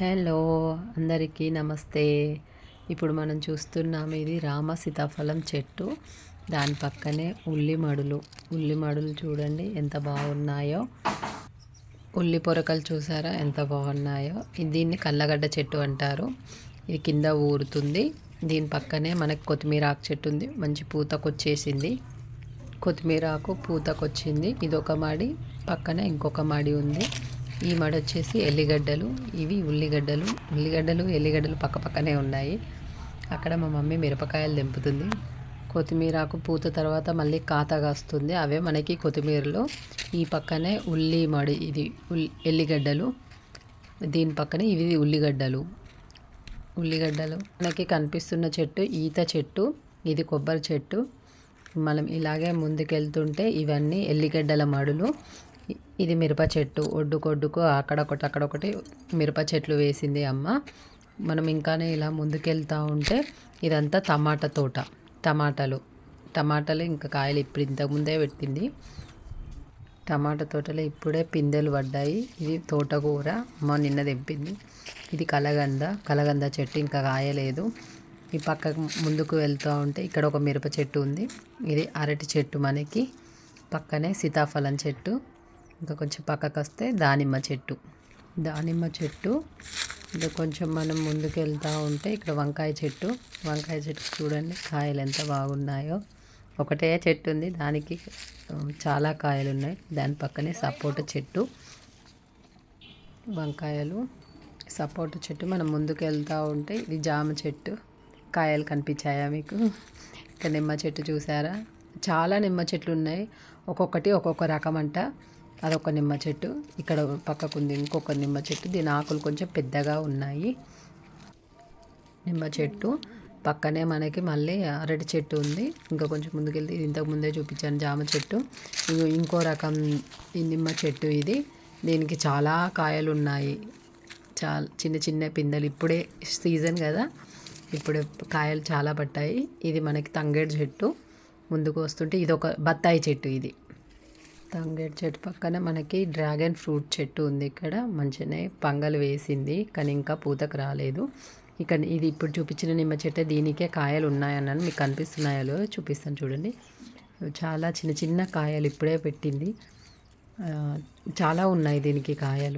Hello అందరికీ నమస్తే. ఇప్పుడు మనం చూస్తున్నాము ఇది రామ సీతాఫలం చెట్టు. దాని పక్కనే ఉల్లిమడులు చూడండి ఎంత బాగున్నాయో. ఉల్లి పొరకలు చూసారా ఎంత బాగున్నాయో. దీన్ని కళ్ళగడ్డ చెట్టు అంటారు. ఇది కింద ఊరుతుంది. దీని పక్కనే మనకి కొత్తిమీర ఆకు చెట్టు ఉంది. మంచి పూతకొచ్చేసింది. కొత్తిమీర ఆకు పూతకొచ్చింది. ఇది ఒక మడి, పక్కనే ఇంకొక మడి ఉంది. ఈ మడి వచ్చేసి ఎల్లిగడ్డలు. ఇవి ఎల్లిగడ్డలు పక్కనే ఉన్నాయి. అక్కడ మా మమ్మీ మిరపకాయలు దింపుతుంది. కొత్తిమీరకు పూత తర్వాత మళ్ళీ కాత కాస్తుంది. అవే మనకి కొత్తిమీరలో. ఈ పక్కనే ఉల్లి మడి, ఇది ఎల్లిగడ్డలు. దీని పక్కనే ఇవి ఉల్లిగడ్డలు. మనకి కనిపిస్తున్న చెట్టు ఈత చెట్టు. ఇది కొబ్బరి చెట్టు. మనం ఇలాగే ముందుకెళ్తుంటే ఇవన్నీ ఎల్లిగడ్డల మడులు. ఇది మిరప చెట్టు. ఒడ్డుకొడ్డుకు అక్కడొకటి మిరప చెట్లు వేసింది అమ్మ. మనం ఇంకానే ఇలా ముందుకెళ్తూ ఉంటే ఇదంతా టమాటా తోట. టమాటాలు ఇంకా కాయలు ఇప్పుడు ఇంతకుముందే పెట్టింది. టమాటా తోటలో ఇప్పుడే పిందెలు పడ్డాయి. ఇది తోటకూర అమ్మ నిన్న తెంపింది. ఇది కలగంద చెట్టు ఇంకా కాయలేదు. ఈ పక్కకు ముందుకు వెళ్తూ ఉంటే ఇక్కడ ఒక మిరప చెట్టు ఉంది. ఇది అరటి చెట్టు. మనకి పక్కనే సీతాఫలం చెట్టు. ఇంకా కొంచెం పక్కకు వస్తే దానిమ్మ చెట్టు. ఇంకా కొంచెం మనం ముందుకు వెళ్తూ ఉంటే ఇక్కడ వంకాయ చెట్టు చూడండి కాయలు ఎంత బాగున్నాయో. ఒకటే చెట్టు ఉంది, దానికి చాలా కాయలు ఉన్నాయి. దాని పక్కనే సపోటా చెట్టు, వంకాయలు, సపోటా చెట్టు. మనం ముందుకు వెళ్తూ ఉంటే ఇది జామ చెట్టు. కాయలు కనిపించాయా మీకు? ఇక్కడ నిమ్మ చెట్టు చూసారా? చాలా నిమ్మ చెట్లు ఉన్నాయి. ఒక్కొక్కటి ఒక్కొక్క రకం అంట. అదొక నిమ్మ చెట్టు. ఇక్కడ పక్కకుంది ఇంకొక నిమ్మ చెట్టు. దీని ఆకులు కొంచెం పెద్దగా ఉన్నాయి. నిమ్మ చెట్టు పక్కనే మనకి మళ్ళీ అరటి చెట్టు ఉంది. ఇంకా కొంచెం ముందుకెళ్తే ఇది ఇంతకు ముందే చూపించాను జామ చెట్టు. ఇంకో రకం ఈ నిమ్మ చెట్టు ఇది. దీనికి చాలా కాయలు ఉన్నాయి. చిన్న చిన్న పిందెలు. ఇప్పుడే సీజన్ కదా, ఇప్పుడే కాయలు చాలా పట్టాయి. ఇది మనకి తంగేడు చెట్టు. ముందుకు వస్తుంటే ఇది ఒక బత్తాయి చెట్టు. ఇది తంగేడు చెట్టు పక్కన మనకి డ్రాగన్ ఫ్రూట్ చెట్టు ఉంది. ఇక్కడ మంచిగానే పంగలు వేసింది, కానీ ఇంకా పూతకు రాలేదు. ఇక్కడ ఇది ఇప్పుడు చూపించిన నిమ్మ చెట్టు. దీనికే కాయలు ఉన్నాయన్నాను. మీకు కనిపిస్తున్నాయో చూపిస్తాను చూడండి. చాలా చిన్న చిన్న కాయలు ఇప్పుడే పెట్టింది. చాలా ఉన్నాయి దీనికి కాయలు.